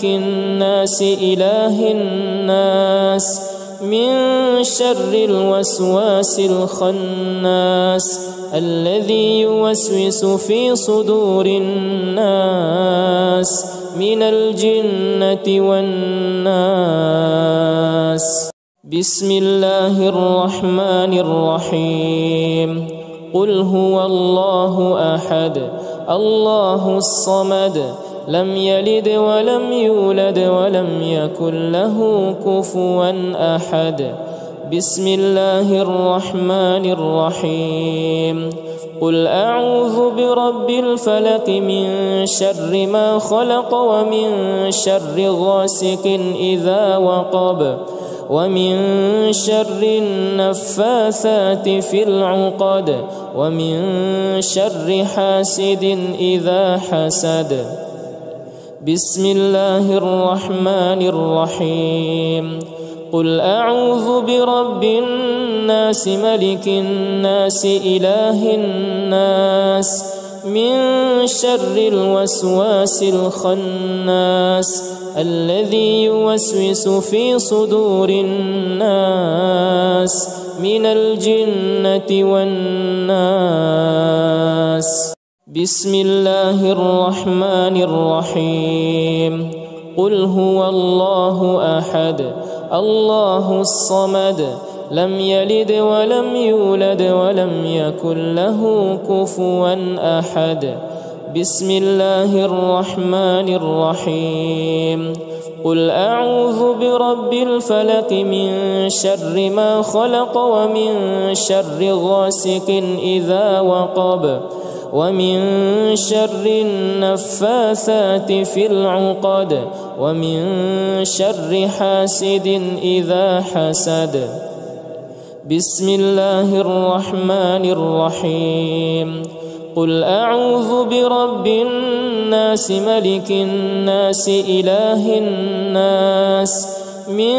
الناس إله الناس من شر الوسواس الخناس الذي يوسوس في صدور الناس من الجنة والناس. بسم الله الرحمن الرحيم. قل هو الله أحد الله الصمد لم يلد ولم يولد ولم يكن له كفوا أحد. بسم الله الرحمن الرحيم. قل أعوذ برب الفلق من شر ما خلق ومن شر غاسق إذا وقب ومن شر النفاثات في العقد ومن شر حاسد إذا حسد. بسم الله الرحمن الرحيم. قل أعوذ برب الناس ملك الناس إله الناس من شر الوسواس الخناس الذي يوسوس في صدور الناس من الجنة والناس. بسم الله الرحمن الرحيم. قل هو الله أحد الله الصمد لم يلد ولم يولد ولم يكن له كفوا أحد. بسم الله الرحمن الرحيم. قل أعوذ برب الفلق من شر ما خلق ومن شر غاسق إذا وقب ومن شر النفاثات في العقد ومن شر حاسد إذا حسد. بسم الله الرحمن الرحيم. قل أعوذ برب الناس ملك الناس إله الناس من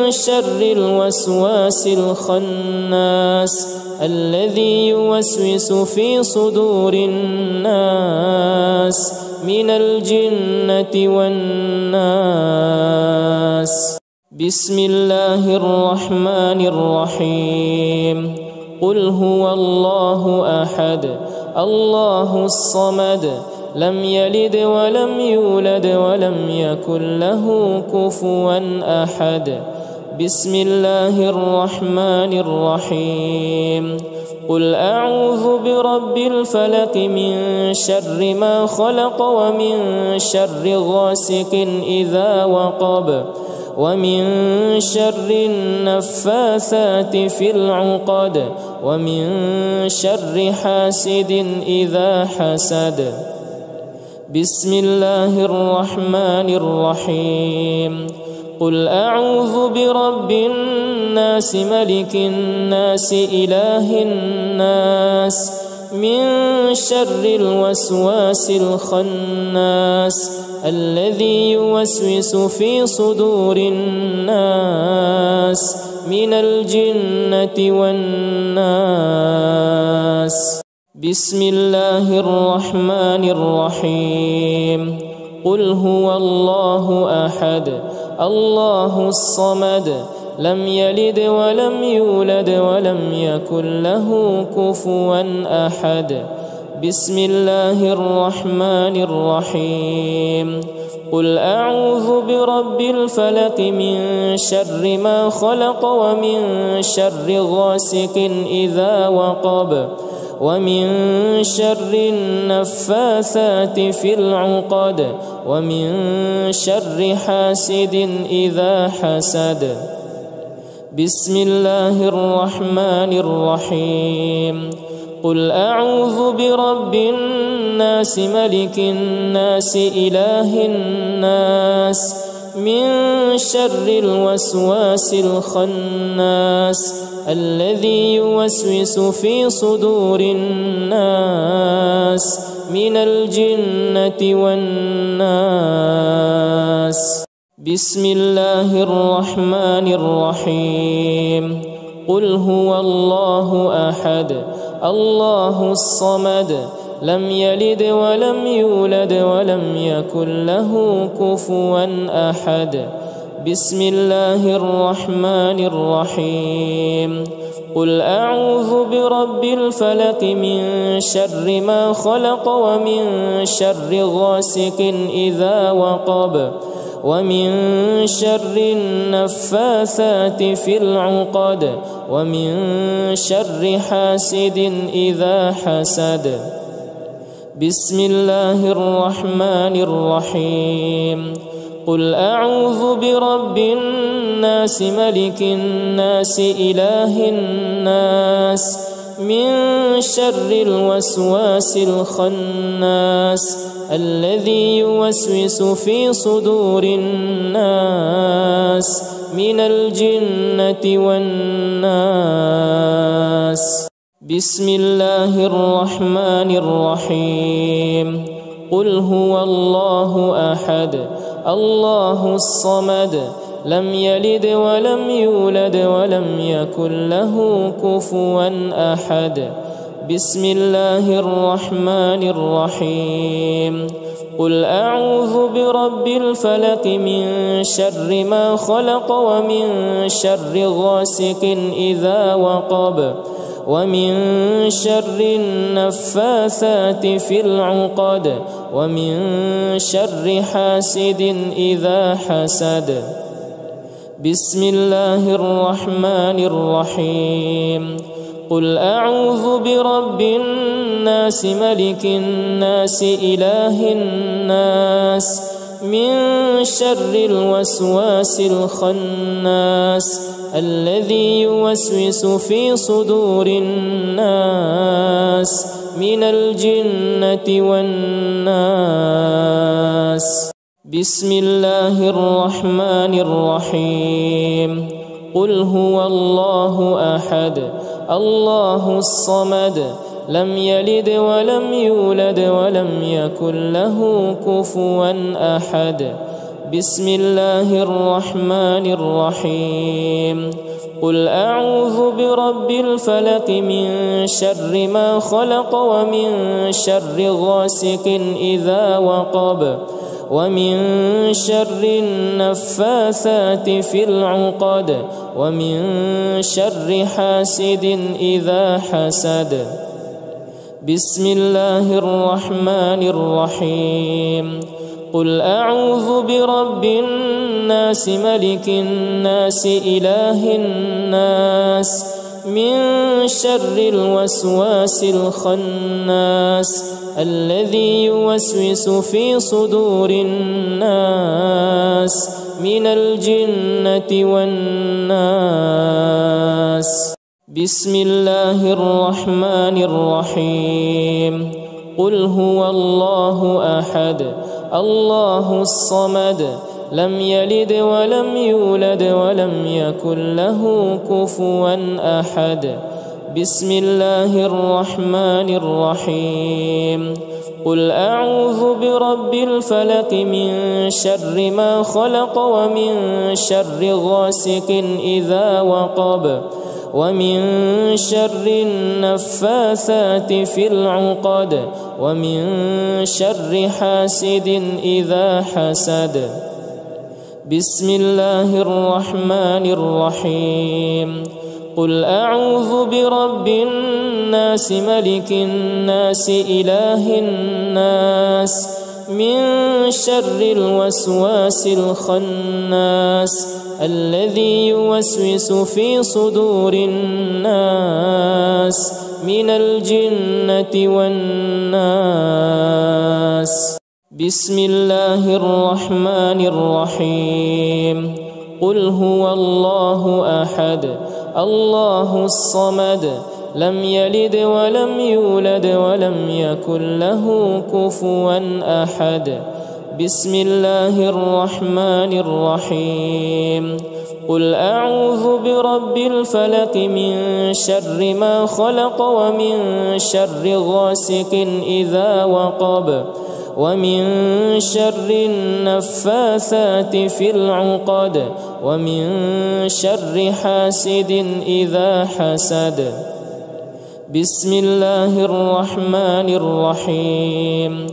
شر الوسواس الخناس الذي يوسوس في صدور الناس من الجنة والناس. بسم الله الرحمن الرحيم. قل هو الله أحد الله الصمد لم يلد ولم يولد ولم يكن له كفوا أحد. بسم الله الرحمن الرحيم. قل أعوذ برب الفلق من شر ما خلق ومن شر غاسق إذا وقب ومن شر النفاثات في العقد ومن شر حاسد إذا حسد. بسم الله الرحمن الرحيم. قل أعوذ برب الناس ملك الناس إله الناس من شر الوسواس الخناس الذي يوسوس في صدور الناس من الجنة والناس. بسم الله الرحمن الرحيم. قل هو الله أحد الله الصمد لم يلد ولم يولد ولم يكن له كفوا أحد. بسم الله الرحمن الرحيم. قل أعوذ برب الفلق من شر ما خلق ومن شر غاسق إذا وقب ومن شر النفاثات في العقد ومن شر حاسد إذا حسد. بسم الله الرحمن الرحيم. قل أعوذ برب الناس ملك الناس إله الناس من شر الوسواس الخناس الذي يوسوس في صدور الناس من الجنة والناس. بسم الله الرحمن الرحيم. قل هو الله أحد الله الصمد لم يلد ولم يولد ولم يكن له كفوا أحد. بسم الله الرحمن الرحيم. قل أعوذ برب الفلق من شر ما خلق ومن شر غاسق إذا وقب ومن شر النفاثات في العقد ومن شر حاسد إذا حسد. بسم الله الرحمن الرحيم. قل أعوذ برب الناس ملك الناس إله الناس من شر الوسواس الخناس الذي يوسوس في صدور الناس من الجنة والناس. بسم الله الرحمن الرحيم. قل هو الله أحد الله الصمد لم يلد ولم يولد ولم يكن له كفوا أحد. بسم الله الرحمن الرحيم. قل أعوذ برب الفلق من شر ما خلق ومن شر غاسق إذا وقب ومن شر النفاثات في العقد ومن شر حاسد إذا حسد. بسم الله الرحمن الرحيم. قل أعوذ برب الناس ملك الناس إله الناس من شر الوسواس الخناس الذي يوسوس في صدور الناس من الجنة والناس. بسم الله الرحمن الرحيم. قل هو الله أحد الله الصمد لم يلد ولم يولد ولم يكن له كفوا أحد. بسم الله الرحمن الرحيم. قل أعوذ برب الفلق من شر ما خلق ومن شر غاسق إذا وقب ومن شر النفاثات في العقد ومن شر حاسد إذا حسد. بسم الله الرحمن الرحيم. قل أعوذ برب الناس ملك الناس إله الناس من شر الوسواس الخناس الذي يوسوس في صدور الناس من الجنة والناس. بسم الله الرحمن الرحيم. قل هو الله أحد الله الصمد لم يلد ولم يولد ولم يكن له كفوا أحد. بسم الله الرحمن الرحيم. قل أعوذ برب الفلق من شر ما خلق ومن شر غاسق إذا وقب ومن شر النفاثات في العقد ومن شر حاسد إذا حسد. بسم الله الرحمن الرحيم. قل أعوذ برب الناس ملك الناس إله الناس من شر الوسواس الخناس الذي يوسوس في صدور الناس من الجنة والناس. بسم الله الرحمن الرحيم. قل هو الله أحد الله الصمد لم يلد ولم يولد ولم يكن له كفوا أحد. بسم الله الرحمن الرحيم. قل أعوذ برب الفلق من شر ما خلق ومن شر غاسق إذا وقب ومن شر النفاثات في العقد ومن شر حاسد إذا حسد. بسم الله الرحمن الرحيم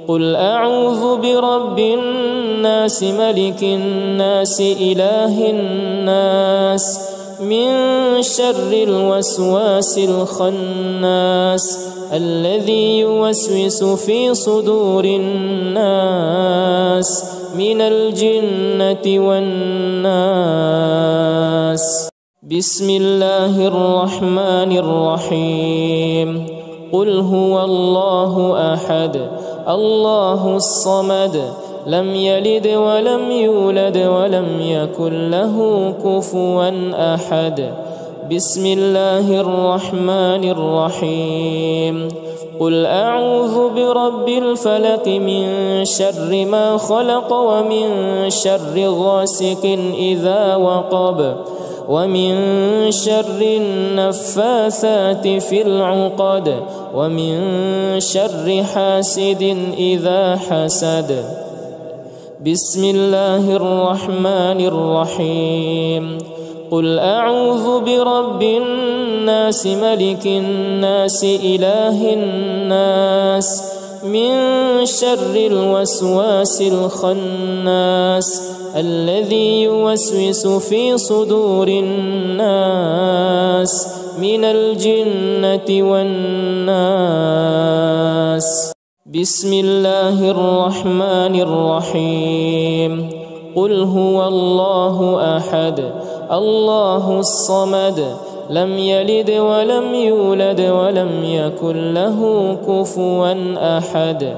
قل أعوذ برب الناس ملك الناس إله الناس من شر الوسواس الخناس الذي يوسوس في صدور الناس من الجنة والناس بسم الله الرحمن الرحيم قل هو الله أحد الله الصمد لم يلد ولم يولد ولم يكن له كفوا أحد بسم الله الرحمن الرحيم قل أعوذ برب الفلق من شر ما خلق ومن شر غاسق إذا وقب ومن شر النفاثات في العقد ومن شر حاسد إذا حسد بسم الله الرحمن الرحيم قل أعوذ برب الناس ملك الناس إله الناس من شر الوسواس الخناس الذي يوسوس في صدور الناس من الجنة والناس بسم الله الرحمن الرحيم قل هو الله أحد الله الصمد لم يلد ولم يولد ولم يكن له كفوا أحد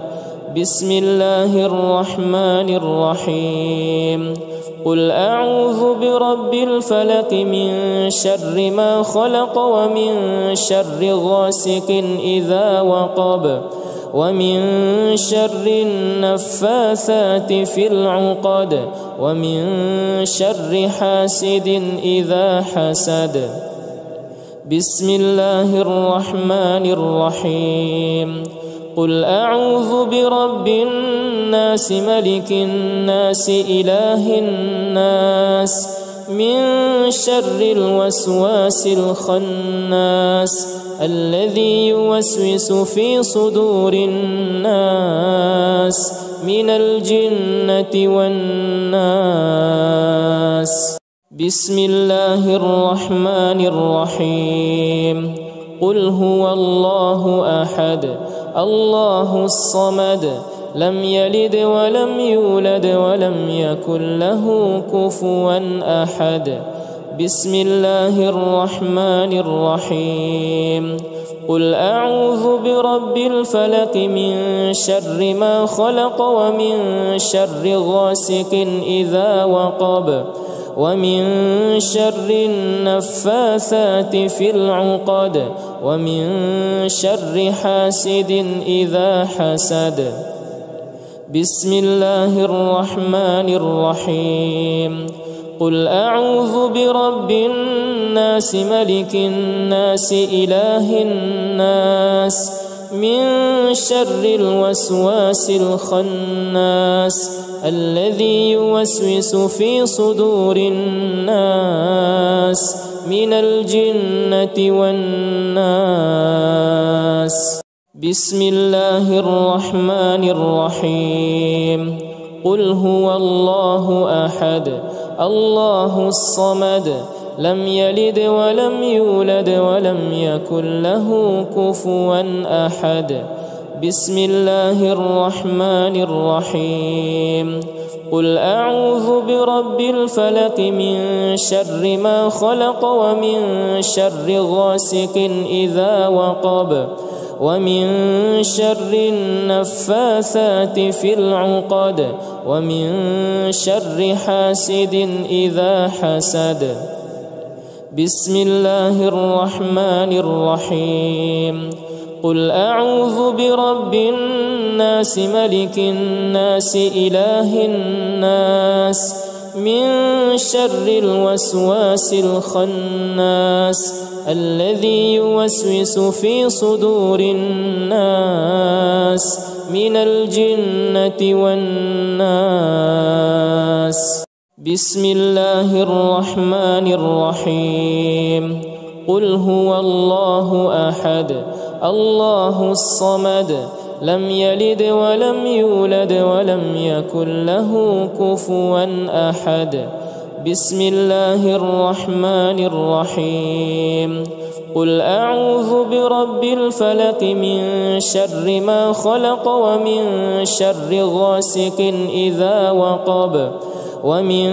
بسم الله الرحمن الرحيم قل أعوذ برب الفلق من شر ما خلق ومن شر غاسق إذا وقب ومن شر النفاثات في العقد ومن شر حاسد إذا حسد بسم الله الرحمن الرحيم قل أعوذ برب الناس ملك الناس إله الناس من شر الوسواس الخناس الذي يوسوس في صدور الناس من الجنة والناس بسم الله الرحمن الرحيم قل هو الله أحد الله الصمد لم يلد ولم يولد ولم يكن له كفوا أحد بسم الله الرحمن الرحيم قل أعوذ برب الفلق من شر ما خلق ومن شر غاسق إذا وقب ومن شر النفاثات في العقد ومن شر حاسد إذا حسد بسم الله الرحمن الرحيم قل أعوذ برب الناس ملك الناس إله الناس من شر الوسواس الخناس الذي يوسوس في صدور الناس من الجنة والناس بسم الله الرحمن الرحيم قل هو الله أحد الله الصمد لم يلد ولم يولد ولم يكن له كفوا أحد بسم الله الرحمن الرحيم قل أعوذ برب الفلق من شر ما خلق ومن شر غاسق إذا وقب ومن شر النفاثات في العقد ومن شر حاسد إذا حسد بسم الله الرحمن الرحيم قل أعوذ برب الناس ملك الناس إله الناس من شر الوسواس الخناس الذي يوسوس في صدور الناس من الجنة والناس بسم الله الرحمن الرحيم قل هو الله أحد الله الصمد لم يلد ولم يولد ولم يكن له كفوا أحد بسم الله الرحمن الرحيم قل أعوذ برب الفلق من شر ما خلق ومن شر غاسق إذا وقب ومن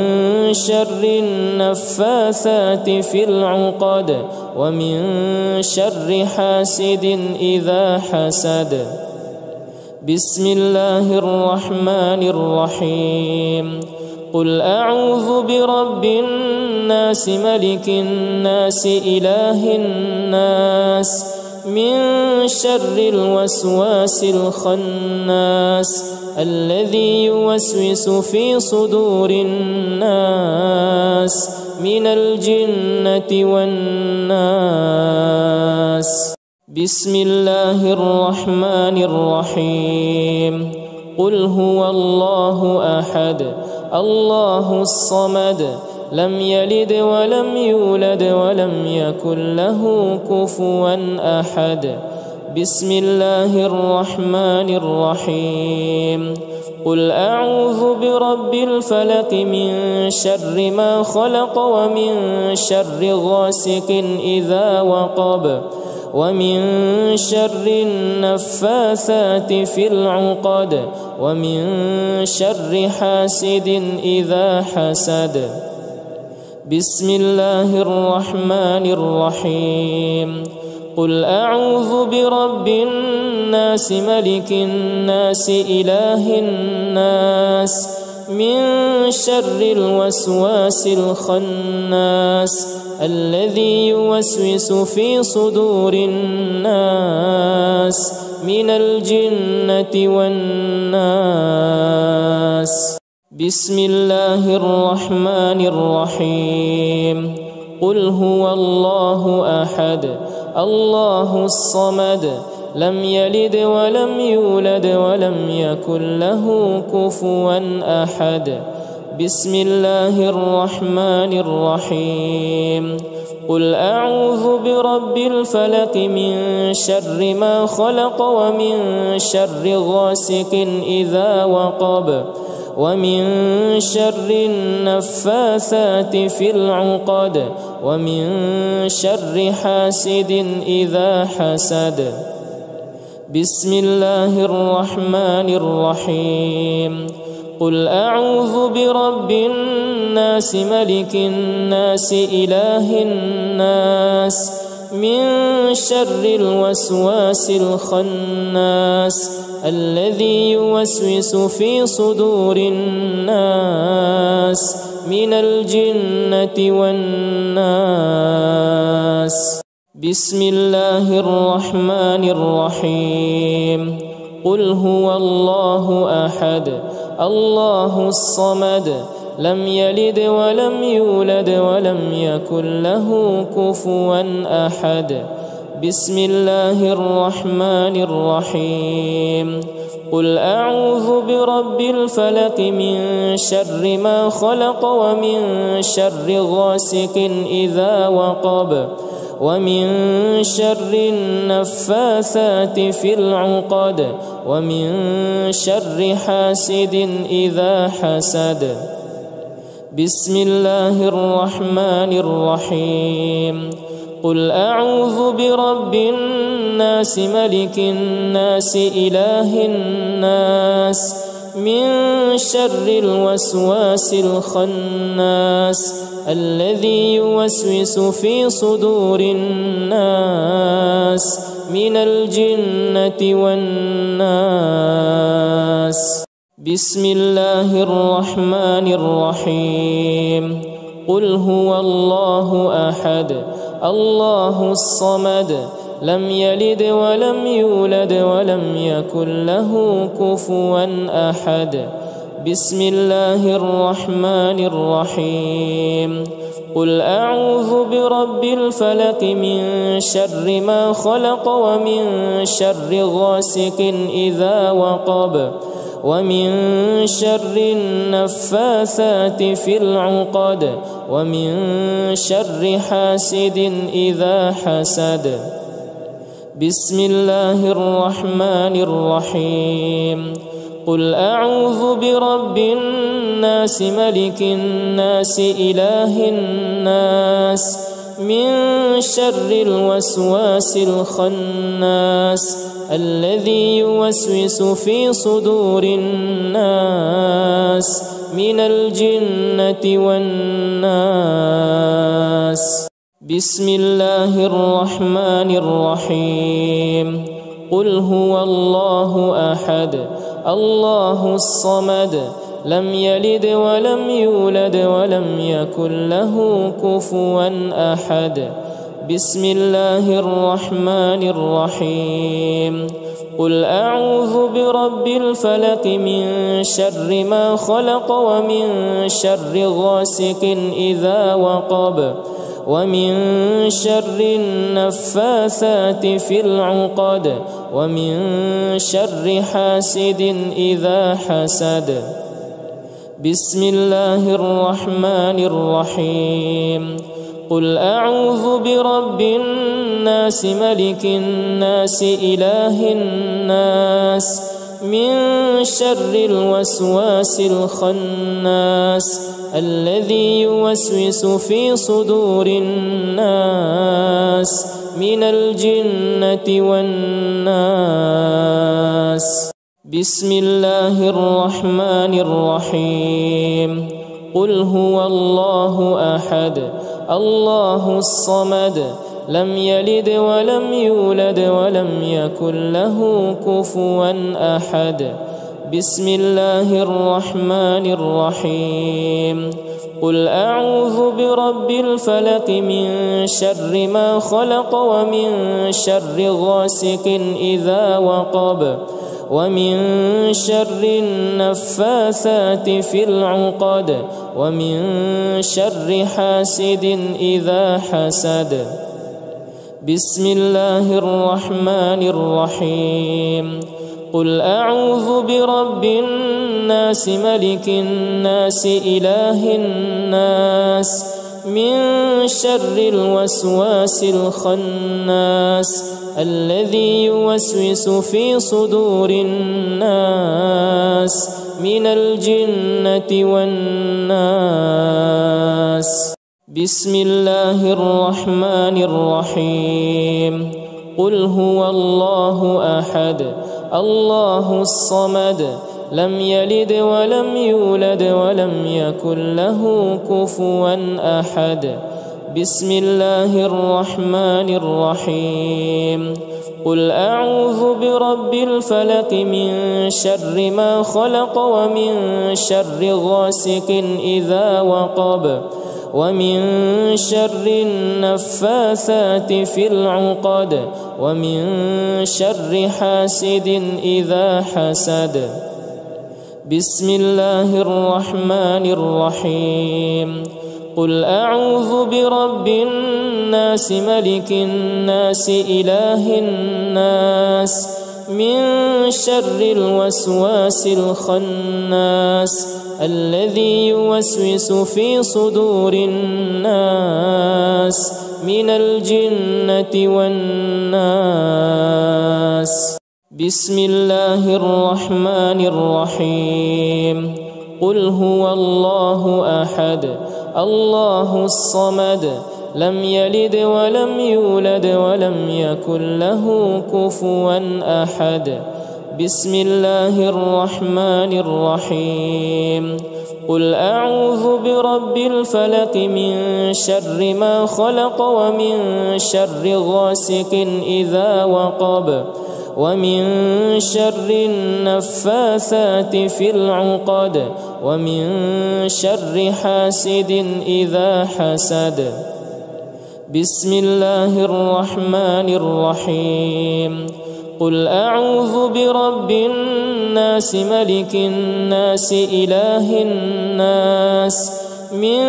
شر النفاثات في العقد ومن شر حاسد إذا حسد بسم الله الرحمن الرحيم قل أعوذ برب الناس ملك الناس إله الناس من شر الوسواس الخناس الذي يوسوس في صدور الناس من الجنة والناس بسم الله الرحمن الرحيم قل هو الله أحد الله الصمد لم يلد ولم يولد ولم يكن له كفوا أحد بسم الله الرحمن الرحيم قل أعوذ برب الفلق من شر ما خلق ومن شر غاسق إذا وقب ومن شر النفاثات في العقد ومن شر حاسد إذا حسد بسم الله الرحمن الرحيم قل أعوذ برب الناس ملك الناس إله الناس من شر الوسواس الخناس الذي يوسوس في صدور الناس من الجنة والناس بسم الله الرحمن الرحيم قل هو الله أحد الله الصمد لم يلد ولم يولد ولم يكن له كفوا أحد بسم الله الرحمن الرحيم قل أعوذ برب الفلق من شر ما خلق ومن شر غاسق إذا وقب ومن شر النفاثات في العقد ومن شر حاسد إذا حسد بسم الله الرحمن الرحيم قل أعوذ برب الناس ملك الناس إله الناس من شر الوسواس الخناس الذي يوسوس في صدور الناس من الجنة والناس بسم الله الرحمن الرحيم قل هو الله أحد الله الصمد لم يلد ولم يولد ولم يكن له كفوا أحد بسم الله الرحمن الرحيم قل أعوذ برب الفلق من شر ما خلق ومن شر غاسق إذا وقب ومن شر النفاثات في العقد ومن شر حاسد إذا حسد بسم الله الرحمن الرحيم قل أعوذ برب الناس ملك الناس إله الناس من شر الوسواس الخناس الذي يوسوس في صدور الناس من الجنة والناس بسم الله الرحمن الرحيم قل هو الله أحد الله الصمد لم يلد ولم يولد ولم يكن له كفوا أحد بسم الله الرحمن الرحيم قل أعوذ برب الفلق من شر ما خلق ومن شر غاسق إذا وقب ومن شر النفاثات في العقد ومن شر حاسد إذا حسد. بسم الله الرحمن الرحيم. قل أعوذ برب الناس ملك الناس إله الناس من شر الوسواس الخناس الذي يوسوس في صدور الناس من الجنة والناس. بسم الله الرحمن الرحيم. قل هو الله أحد الله الصمد لم يلد ولم يولد ولم يكن له كفوا أحد. بسم الله الرحمن الرحيم. قل أعوذ برب الفلق من شر ما خلق ومن شر غاسق إذا وقب ومن شر النفاثات في العقد ومن شر حاسد إذا حسد. بسم الله الرحمن الرحيم. قل أعوذ برب الناس ملك الناس إله الناس من شر الوسواس الخناس الذي يوسوس في صدور الناس من الجنة والناس. بسم الله الرحمن الرحيم. قل هو الله أحد الله الصمد لم يلد ولم يولد ولم يكن له كفوا أحد. بسم الله الرحمن الرحيم. قل أعوذ برب الفلق من شر ما خلق ومن شر غاسق إذا وقب ومن شر النفاثات في العقد ومن شر حاسد إذا حسد. بسم الله الرحمن الرحيم. قل أعوذ برب الناس ملك الناس إله الناس من شر الوسواس الخناس الذي يوسوس في صدور الناس من الجنة والناس. بسم الله الرحمن الرحيم. قل هو الله أحد الله الصمد لم يلد ولم يولد ولم يكن له كفوا أحد. بسم الله الرحمن الرحيم. قل أعوذ برب الفلق من شر ما خلق ومن شر غاسق إذا وقب ومن شر النفاثات في العقد ومن شر حاسد إذا حسد. بسم الله الرحمن الرحيم. قل أعوذ برب الناس ملك الناس إله الناس من شر الوسواس الخناس الذي يوسوس في صدور الناس من الجنة والناس. بسم الله الرحمن الرحيم. قل هو الله أحد الله الصمد لم يلد ولم يولد ولم يكن له كفوا أحد. بسم الله الرحمن الرحيم. قل أعوذ برب الفلق من شر ما خلق ومن شر غاسق إذا وقب ومن شر النفاثات في العقد ومن شر حاسد إذا حسد. بسم الله الرحمن الرحيم. قل أعوذ برب الناس ملك الناس إله الناس من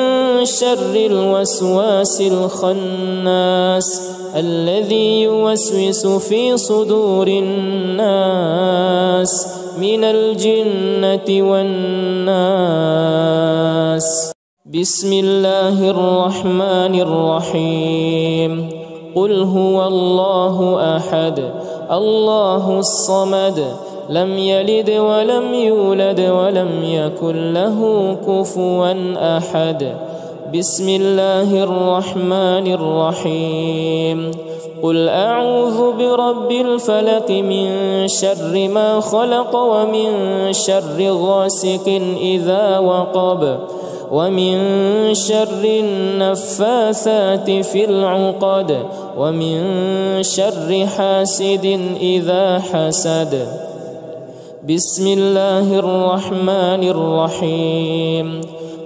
شر الوسواس الخناس الذي يوسوس في صدور الناس من الجنة والناس. بسم الله الرحمن الرحيم. قل هو الله أحد الله الصمد لم يلد ولم يولد ولم يكن له كفوا أحد. بسم الله الرحمن الرحيم. قل أعوذ برب الفلق من شر ما خلق ومن شر غاسق إذا وقب ومن شر النفاثات في العقد ومن شر حاسد إذا حسد. بسم الله الرحمن الرحيم.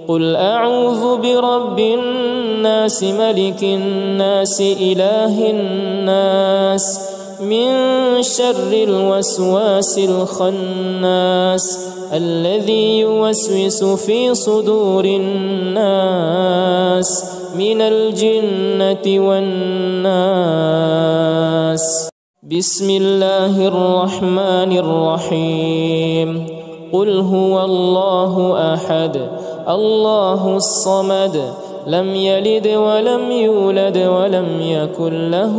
قل أعوذ برب الناس ملك الناس إله الناس من شر الوسواس الخناس الذي يوسوس في صدور الناس من الجنة والناس. بسم الله الرحمن الرحيم. قل هو الله أحد الله الصمد لم يلد ولم يولد ولم يكن له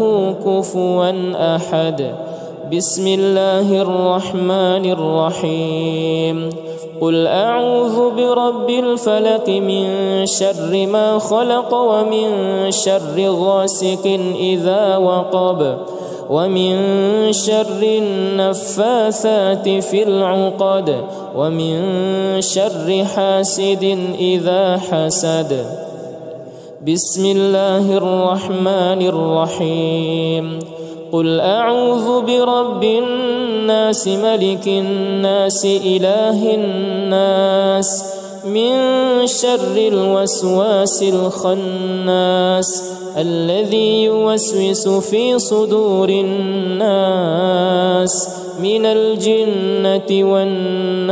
كفوا أحد. بسم الله الرحمن الرحيم. قل أعوذ برب الفلق من شر ما خلق ومن شر غاسق إذا وقب ومن شر النفاثات في العقد ومن شر حاسد إذا حسد. بسم الله الرحمن الرحيم. قل أعوذ برب الناس ملك الناس إله الناس من شر الوسواس الخناس الذي يوسوس في صدور الناس من الجنة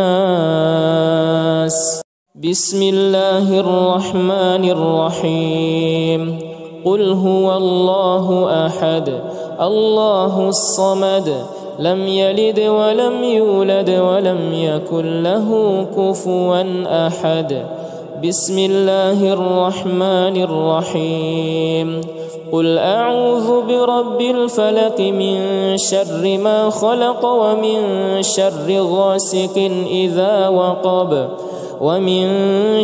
والناس. بسم الله الرحمن الرحيم. قل هو الله أحد الله الصمد لم يلد ولم يولد ولم يكن له كفوا أحد. بسم الله الرحمن الرحيم. قل أعوذ برب الفلق من شر ما خلق ومن شر غاسق إذا وقب ومن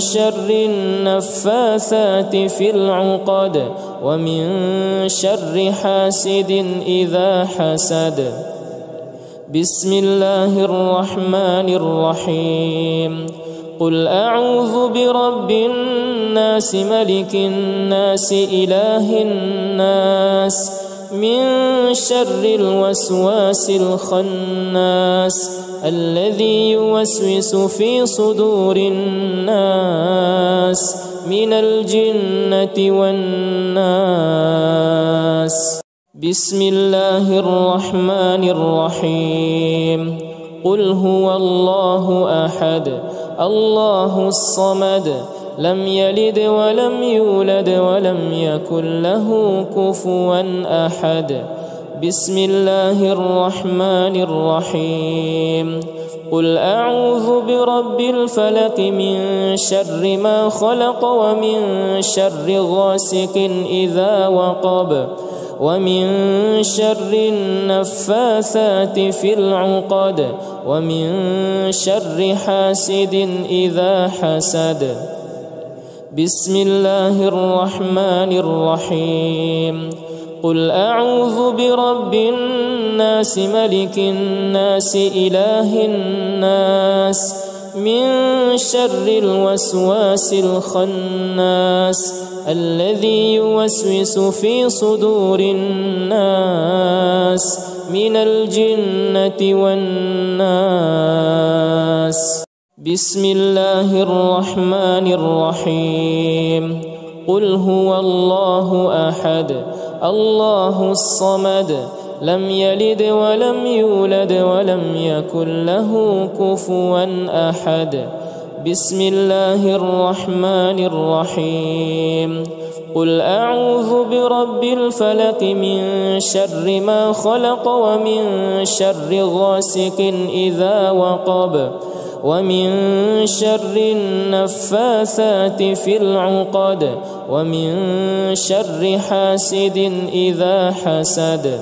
شر النفاثات في العقد ومن شر حاسد إذا حسد. بسم الله الرحمن الرحيم. قل أعوذ برب الناس ملك الناس إله الناس من شر الوسواس الخناس الذي يوسوس في صدور الناس من الجنة والناس. بسم الله الرحمن الرحيم. قل هو الله أحد الله الصمد لم يلد ولم يولد ولم يكن له كفوا أحد. بسم الله الرحمن الرحيم. قل أعوذ برب الفلق من شر ما خلق ومن شر غاسق إذا وقب ومن شر النفاثات في العقد ومن شر حاسد إذا حسد. بسم الله الرحمن الرحيم. قل أعوذ برب الناس ملك الناس إله الناس من شر الوسواس الخناس الذي يوسوس في صدور الناس من الجنة والناس. بسم الله الرحمن الرحيم. قل هو الله أحد الله الصمد لم يلد ولم يولد ولم يكن له كفوا أحد. بسم الله الرحمن الرحيم قل أعوذ برب الفلق من شر ما خلق ومن شر غاسق إذا وقب ومن شر النفاثات في العقد ومن شر حاسد إذا حسد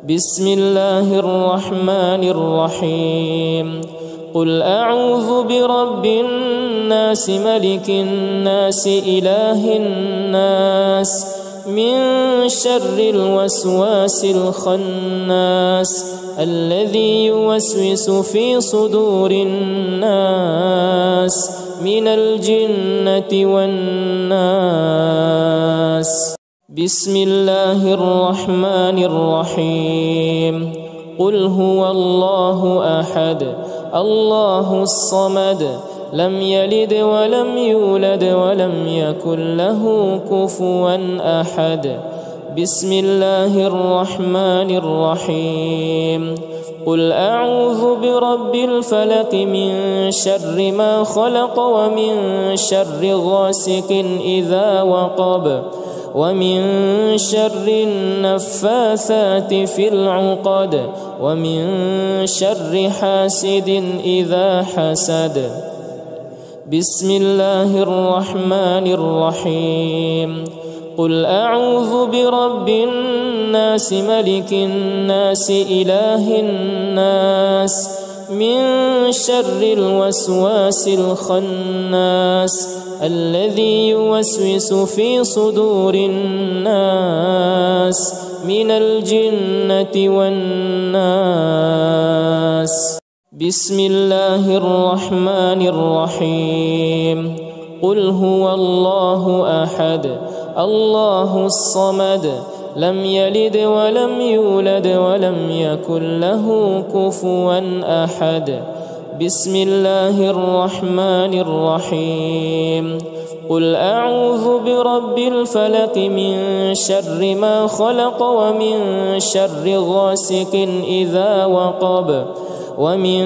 بسم الله الرحمن الرحيم قل أعوذ برب الناس ملك الناس إله الناس من شر الوسواس الخناس الذي يوسوس في صدور الناس من الجنة والناس بسم الله الرحمن الرحيم قل هو الله أحد الله الصمد لم يلد ولم يولد ولم يكن له كفوا أحد بسم الله الرحمن الرحيم قل أعوذ برب الفلق من شر ما خلق ومن شر غاسق إذا وقب ومن شر النفاثات في العقد ومن شر حاسد إذا حسد بسم الله الرحمن الرحيم قل أعوذ برب الناس ملك الناس إله الناس من شر الوسواس الخناس الذي يوسوس في صدور الناس من الجنة والناس بسم الله الرحمن الرحيم قل هو الله أحد الله الصمد لم يلد ولم يولد ولم يكن له كفوا أحد بسم الله الرحمن الرحيم قل أعوذ برب الفلق من شر ما خلق ومن شر غاسق إذا وقب ومن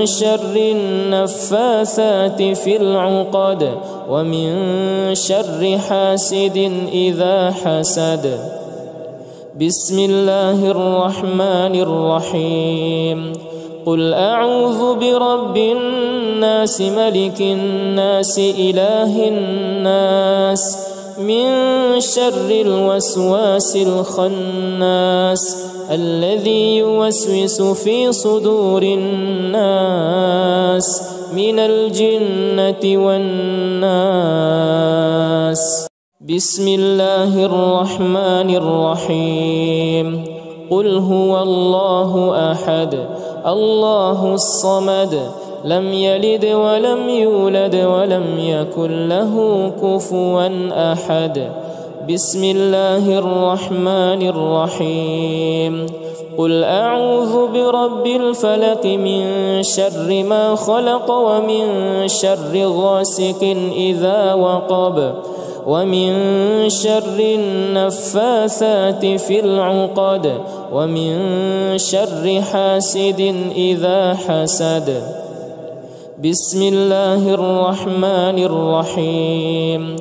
شر النفاثات في العقد ومن شر حاسد إذا حسد بسم الله الرحمن الرحيم قل أعوذ برب الناس ملك الناس إله الناس من شر الوسواس الخناس الذي يوسوس في صدور الناس من الجنة والناس بسم الله الرحمن الرحيم قل هو الله أحد الله الصمد لم يلد ولم يولد ولم يكن له كفوا أحد بسم الله الرحمن الرحيم قل أعوذ برب الفلق من شر ما خلق ومن شر غاسق إذا وقب ومن شر النفاثات في العقد ومن شر حاسد إذا حسد بسم الله الرحمن الرحيم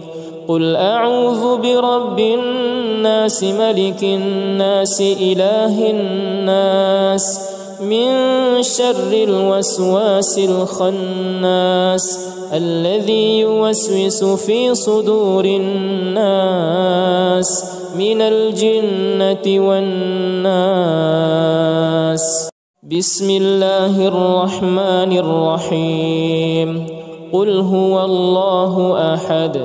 قل أعوذ برب الناس ملك الناس إله الناس من شر الوسواس الخناس الذي يوسوس في صدور الناس من الجنة والناس بسم الله الرحمن الرحيم قل هو الله أحد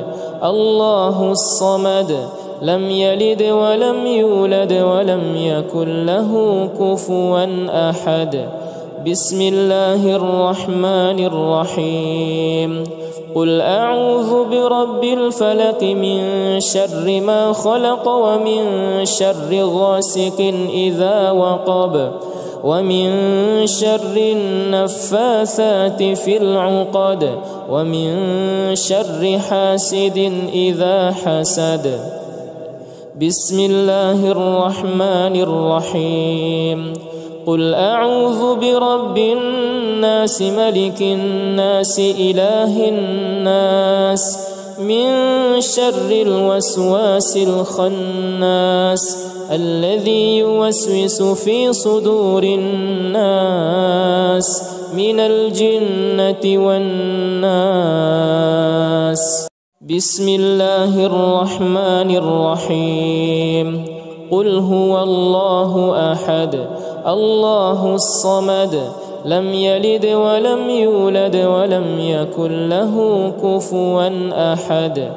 الله الصمد لم يلد ولم يولد ولم يكن له كفوا أحد بسم الله الرحمن الرحيم قل أعوذ برب الفلق من شر ما خلق ومن شر غاسق إذا وقب ومن شر النفاثات في العقد ومن شر حاسد إذا حسد بسم الله الرحمن الرحيم قل أعوذ برب الناس ملك الناس إله الناس من شر الوسواس الخناس الذي يوسوس في صدور الناس من الجنة والناس. بسم الله الرحمن الرحيم. قل هو الله أحد الله الصمد لم يلد ولم يولد ولم يكن له كفوا أحد.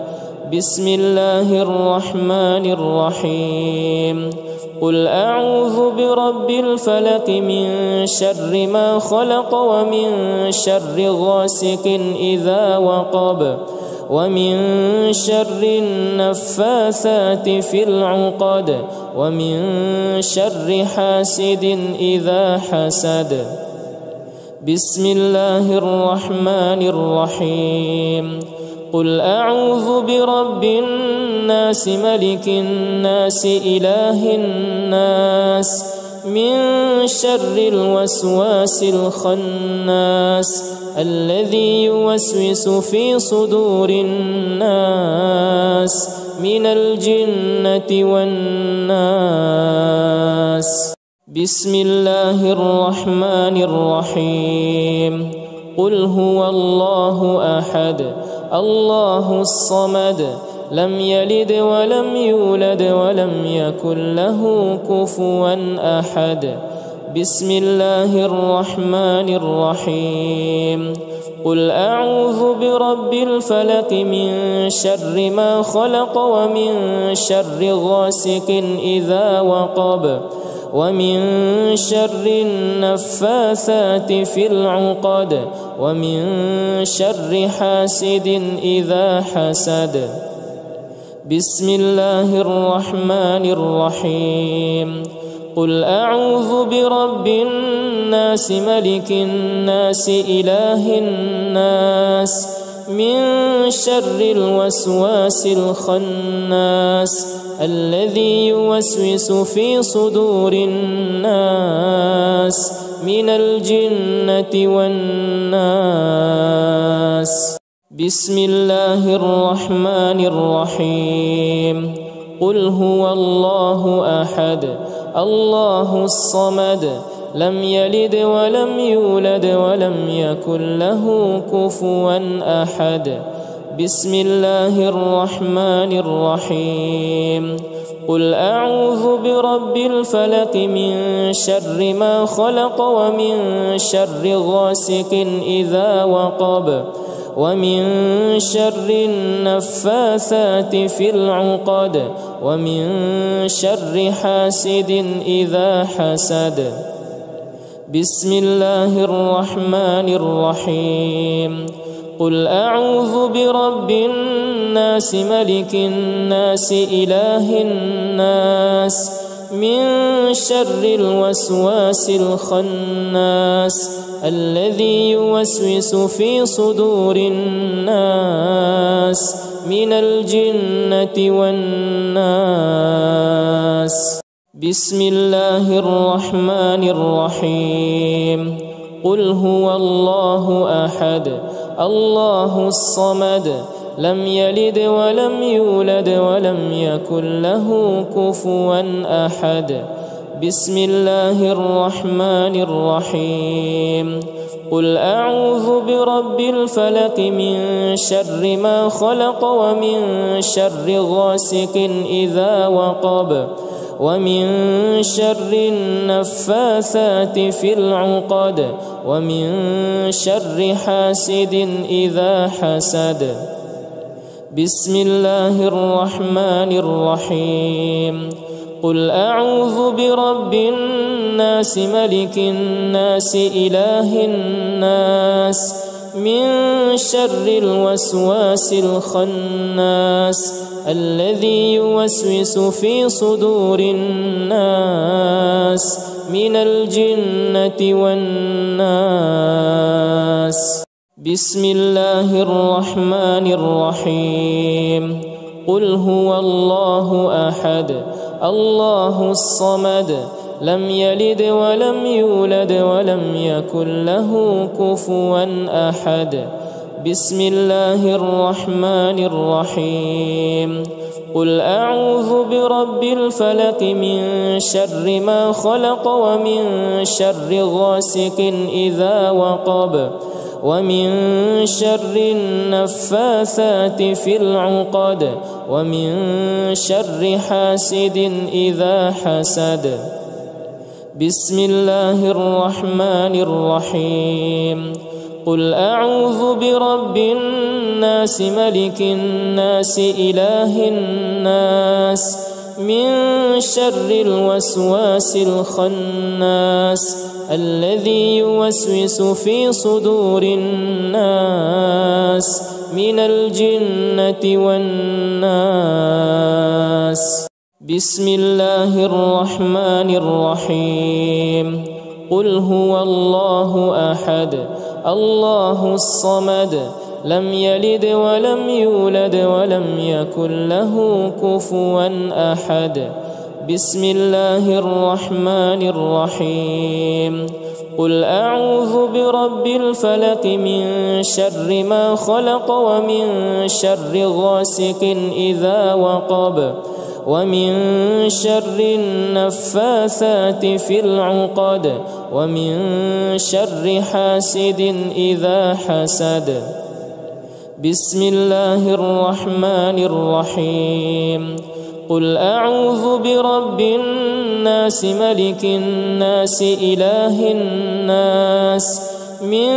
بسم الله الرحمن الرحيم. قل أعوذ برب الفلق من شر ما خلق ومن شر غاسق إذا وقب ومن شر النفاثات في العقد ومن شر حاسد إذا حسد. بسم الله الرحمن الرحيم. قل أعوذ برب الناس ملك الناس إله الناس من شر الوسواس الخناس الذي يوسوس في صدور الناس من الجنة والناس. بسم الله الرحمن الرحيم. قل هو الله أحد الله الصمد لم يلد ولم يولد ولم يكن له كفوا أحد. بسم الله الرحمن الرحيم. قل أعوذ برب الفلق من شر ما خلق ومن شر غاسق إذا وقب ومن شر النفاثات في العقد ومن شر حاسد إذا حسد. بسم الله الرحمن الرحيم. قل أعوذ برب الناس ملك الناس إله الناس من شر الوسواس الخناس الذي يوسوس في صدور الناس من الجنة والناس. بسم الله الرحمن الرحيم. قل هو الله أحد الله الصمد لم يلد ولم يولد ولم يكن له كفوا أحد. بسم الله الرحمن الرحيم. قل أعوذ برب الفلق من شر ما خلق ومن شر غاسق إذا وقب ومن شر النفاثات في العقد ومن شر حاسد إذا حسد. بسم الله الرحمن الرحيم. قل أعوذ برب الناس ملك الناس إله الناس من شر الوسواس الخناس الذي يوسوس في صدور الناس من الجنة والناس. بسم الله الرحمن الرحيم. قل هو الله أحد الله الصمد لم يلد ولم يولد ولم يكن له كفوا أحد. بسم الله الرحمن الرحيم. قل أعوذ برب الفلق من شر ما خلق ومن شر غاسق إذا وقب ومن شر النفاثات في العقد ومن شر حاسد إذا حسد. بسم الله الرحمن الرحيم. قل أعوذ برب الناس ملك الناس إله الناس من شر الوسواس الخناس الذي يوسوس في صدور الناس من الجنة والناس. بسم الله الرحمن الرحيم. قل هو الله أحد الله الصمد لم يلد ولم يولد ولم يكن له كفوا أحد. بسم الله الرحمن الرحيم. قل أعوذ برب الفلق من شر ما خلق ومن شر غاسق إذا وقب ومن شر النفاثات في العقد ومن شر حاسد إذا حسد. بسم الله الرحمن الرحيم. قل أعوذ برب الناس ملك الناس إله الناس من شر الوسواس الخناس الذي يوسوس في صدور الناس من الجنة والناس. بسم الله الرحمن الرحيم. قل هو الله أحد الله الصمد لم يلد ولم يولد ولم يكن له كفوا أحد. بسم الله الرحمن الرحيم. قل أعوذ برب الفلق من شر ما خلق ومن شر غاسق إذا وقب ومن شر النفاثات في العقد ومن شر حاسد إذا حسد. بسم الله الرحمن الرحيم. قل أعوذ برب الناس ملك الناس إله الناس من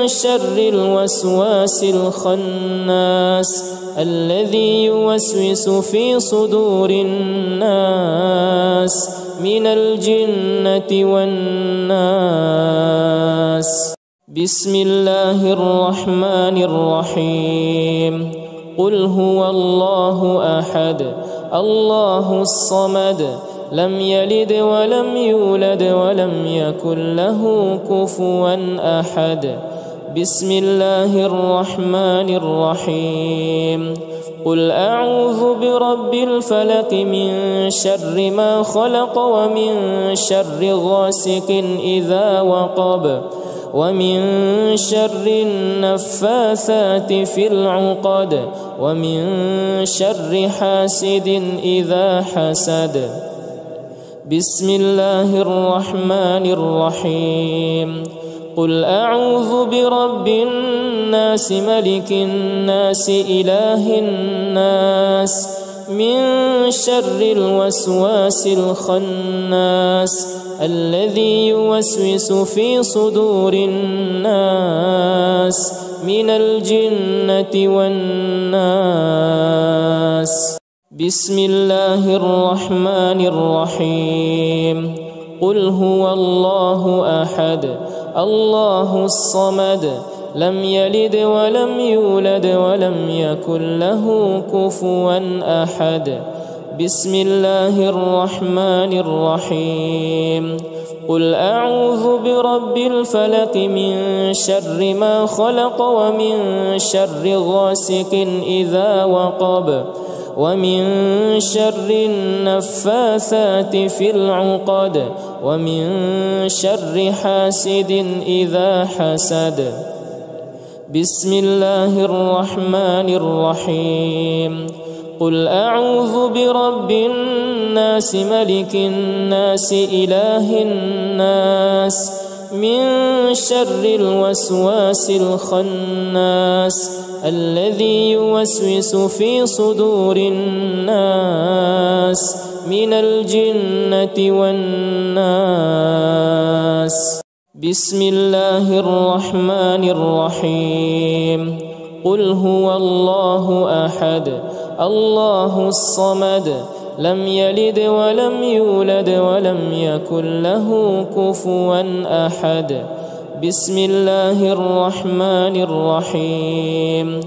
شر الوسواس الخناس الذي يوسوس في صدور الناس من الجنة والناس. بسم الله الرحمن الرحيم. قل هو الله أحد الله الصمد لم يلد ولم يولد ولم يكن له كفوا أحد. بسم الله الرحمن الرحيم. قل أعوذ برب الفلق من شر ما خلق ومن شر غاسق إذا وقب ومن شر النفاثات في العقد ومن شر حاسد إذا حسد. بسم الله الرحمن الرحيم. قل أعوذ برب الناس ملك الناس إله الناس من شر الوسواس الخناس الذي يوسوس في صدور الناس من الجنة والناس. بسم الله الرحمن الرحيم. قل هو الله أحد الله الصمد لم يلد ولم يولد ولم يكن له كفوا أحد. بسم الله الرحمن الرحيم. قل أعوذ برب الفلق من شر ما خلق ومن شر غاسق إذا وقب ومن شر النفاثات في العقد ومن شر حاسد إذا حسد. بسم الله الرحمن الرحيم. قل أعوذ برب الناس ملك الناس إله الناس من شر الوسواس الخناس الذي يوسوس في صدور الناس من الجنة والناس. بسم الله الرحمن الرحيم. قل هو الله أحد الله الصمد لم يلد ولم يولد ولم يكن له كفوا أحد. بسم الله الرحمن الرحيم.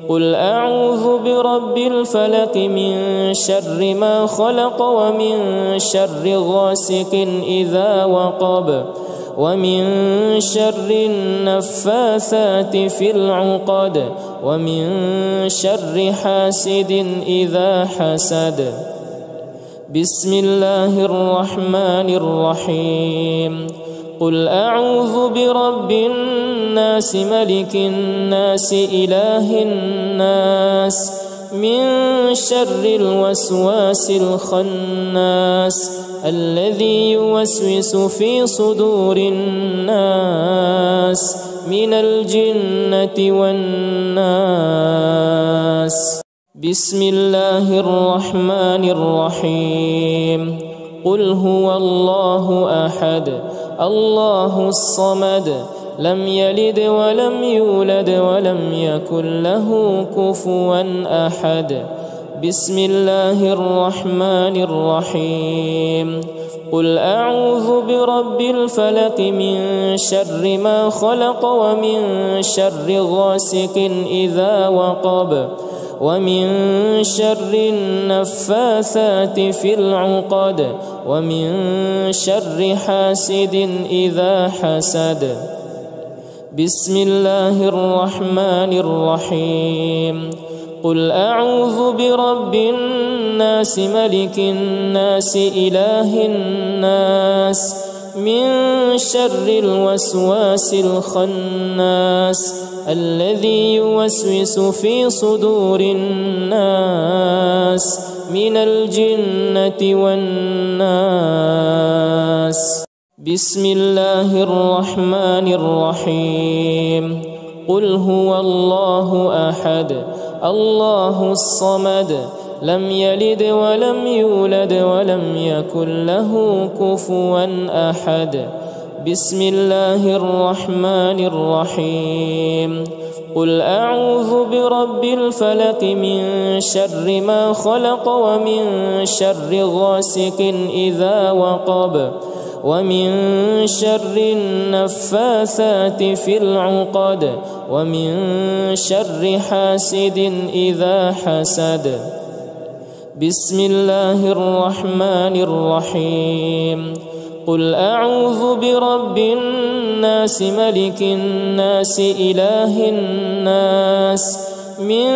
قل أعوذ برب الفلق من شر ما خلق ومن شر غاسق إذا وقب ومن شر النفاثات في العقد ومن شر حاسد إذا حسد. بسم الله الرحمن الرحيم قل أعوذ برب الناس ملك الناس إله الناس من شر الوسواس الخناس الذي يوسوس في صدور الناس من الجنة والناس بسم الله الرحمن الرحيم قل هو الله أحد الله الصمد لم يلد ولم يولد ولم يكن له كفوا أحد بسم الله الرحمن الرحيم قل أعوذ برب الفلق من شر ما خلق ومن شر غاسق إذا وقب ومن شر النفاثات في العقد ومن شر حاسد إذا حسد بسم الله الرحمن الرحيم قل أعوذ برب الناس ملك الناس إله الناس من شر الوسواس الخناس الذي يوسوس في صدور الناس من الجنة والناس بسم الله الرحمن الرحيم قل هو الله أحد الله الصمد لم يلد ولم يولد ولم يكن له كفوا أحد بسم الله الرحمن الرحيم قل أعوذ برب الفلق من شر ما خلق ومن شر غاسق إذا وقب ومن شر النفاثات في العقد ومن شر حاسد إذا حسد بسم الله الرحمن الرحيم قل أعوذ برب الناس ملك الناس إله الناس من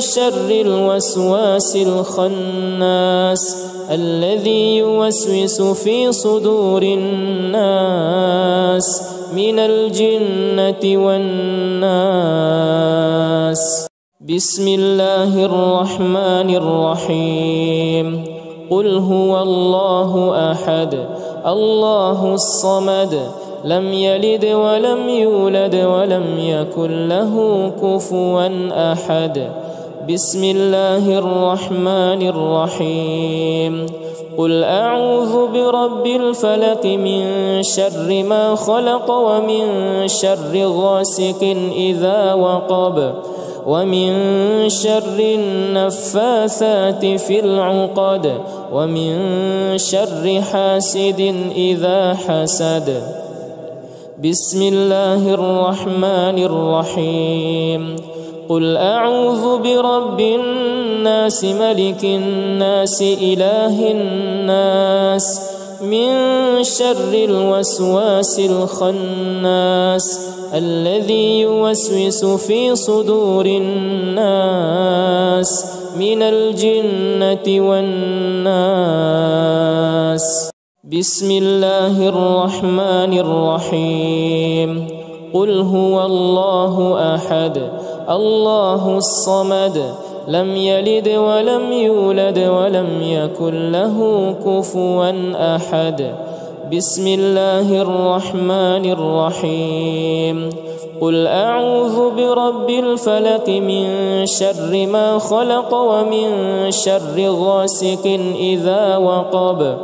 شر الوسواس الخناس الذي يوسوس في صدور الناس من الجنة والناس بسم الله الرحمن الرحيم قل هو الله أحد الله الصمد لم يلد ولم يولد ولم يكن له كفوا أحد بسم الله الرحمن الرحيم قل أعوذ برب الفلق من شر ما خلق ومن شر غاسق إذا وقب ومن شر النفاثات في العقد ومن شر حاسد إذا حسد بسم الله الرحمن الرحيم قل أعوذ برب الناس ملك الناس إله الناس من شر الوسواس الخناس الذي يوسوس في صدور الناس من الجنة والناس بسم الله الرحمن الرحيم قل هو الله أحد الله الصمد لم يلد ولم يولد ولم يكن له كفوا أحد بسم الله الرحمن الرحيم قل أعوذ برب الفلق من شر ما خلق ومن شر غاسق إذا وقب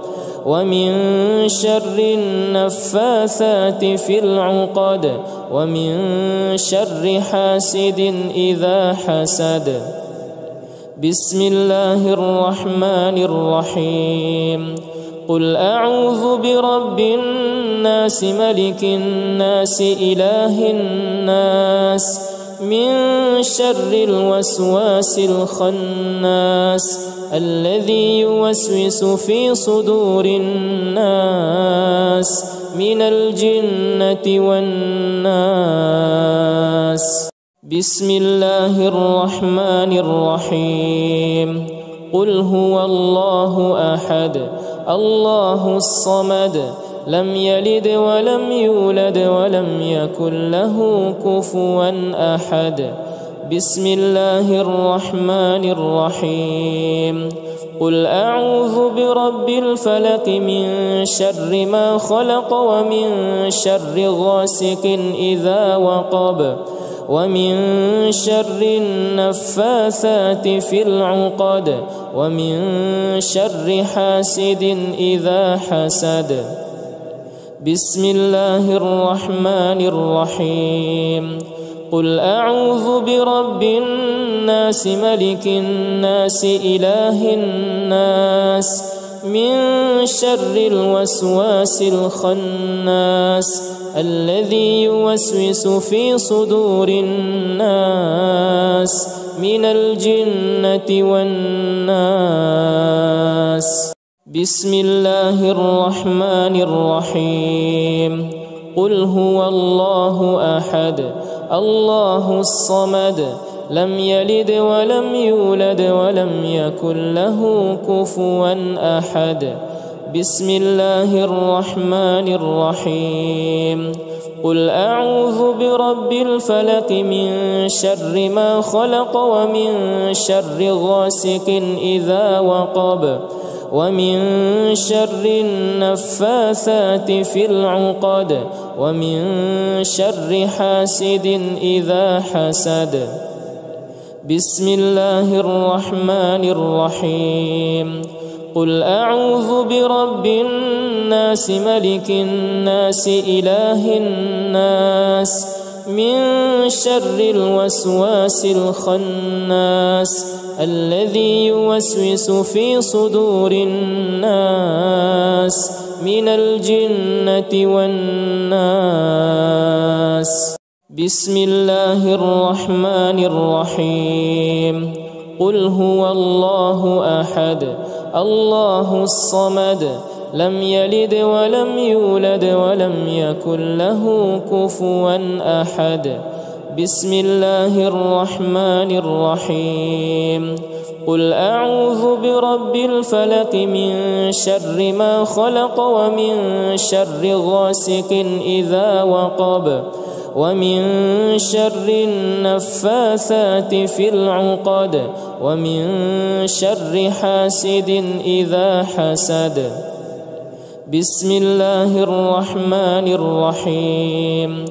ومن شر النفاثات في العقد ومن شر حاسد إذا حسد بسم الله الرحمن الرحيم قل أعوذ برب الناس ملك الناس إله الناس من شر الوسواس الخناس الذي يوسوس في صدور الناس من الجنة والناس بسم الله الرحمن الرحيم قل هو الله أحد الله الصمد لم يلد ولم يولد ولم يكن له كفوا أحد بسم الله الرحمن الرحيم قل أعوذ برب الفلق من شر ما خلق ومن شر غاسق إذا وقب ومن شر النفاثات في العقد ومن شر حاسد إذا حسد بسم الله الرحمن الرحيم قل أعوذ برب الناس ملك الناس إله الناس من شر الوسواس الخناس الذي يوسوس في صدور الناس من الجنة والناس بسم الله الرحمن الرحيم قل هو الله أحد الله الصمد لم يلد ولم يولد ولم يكن له كفوا أحد بسم الله الرحمن الرحيم قل أعوذ برب الفلق من شر ما خلق ومن شر غاسق إذا وقب ومن شر النفاثات في العقد ومن شر حاسد إذا حسد بسم الله الرحمن الرحيم قل أعوذ برب الناس ملك الناس إله الناس من شر الوسواس الخناس الذي يوسوس في صدور الناس من الجنة والناس بسم الله الرحمن الرحيم قل هو الله أحد الله الصمد لم يلد ولم يولد ولم يكن له كفوا أحد بسم الله الرحمن الرحيم قل أعوذ برب الفلق من شر ما خلق ومن شر غاسق إذا وقب ومن شر النفاثات في العقد ومن شر حاسد إذا حسد بسم الله الرحمن الرحيم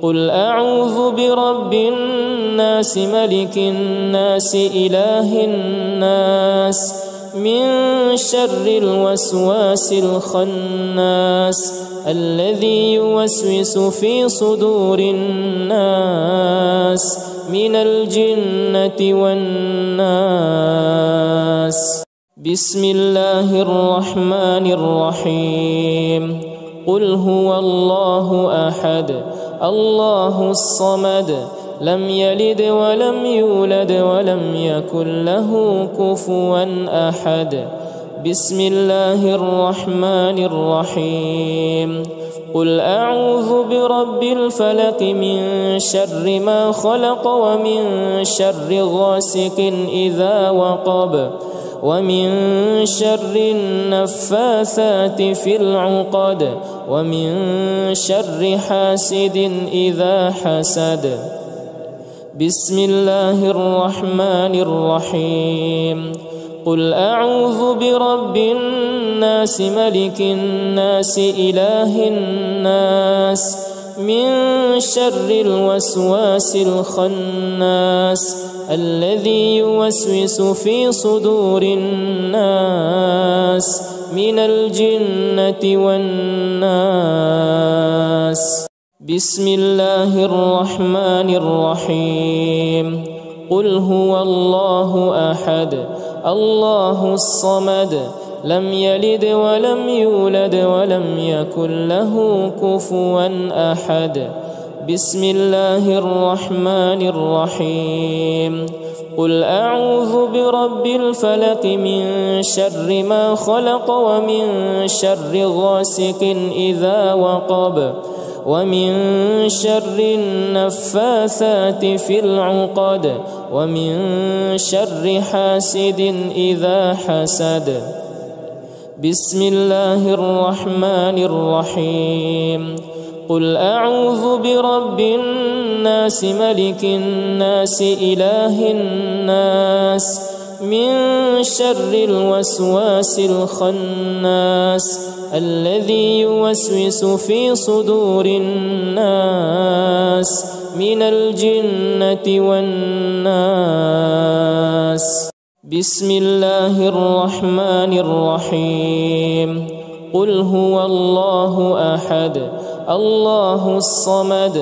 قل أعوذ برب الناس ملك الناس إله الناس من شر الوسواس الخناس الذي يوسوس في صدور الناس من الجنة والناس بسم الله الرحمن الرحيم قل هو الله أحد الله الصمد لم يلد ولم يولد ولم يكن له كفوا أحد بسم الله الرحمن الرحيم قل أعوذ برب الفلق من شر ما خلق ومن شر غاسق إذا وقب ومن شر النفاثات في العقد ومن شر حاسد إذا حسد بسم الله الرحمن الرحيم قل أعوذ برب الناس ملك الناس إله الناس من شر الوسواس الخناس الذي يوسوس في صدور الناس من الجنة والناس بسم الله الرحمن الرحيم قل هو الله أحد الله الصمد لم يلد ولم يولد ولم يكن له كفوا أحد بسم الله الرحمن الرحيم قل أعوذ برب الفلق من شر ما خلق ومن شر غاسق إذا وقب ومن شر النفاثات في العقد ومن شر حاسد إذا حسد. بسم الله الرحمن الرحيم. قل أعوذ برب الناس ملك الناس إله الناس من شر الوسواس الخناس الذي يوسوس في صدور الناس من الجنة والناس. بسم الله الرحمن الرحيم. قل هو الله أحد الله الصمد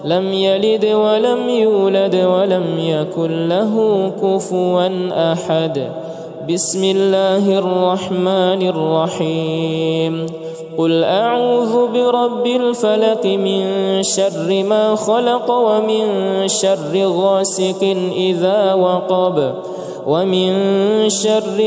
لم يلد ولم يولد ولم يكن له كفوا أحد. بسم الله الرحمن الرحيم. قل أعوذ برب الفلق من شر ما خلق ومن شر غاسق إذا وقب ومن شر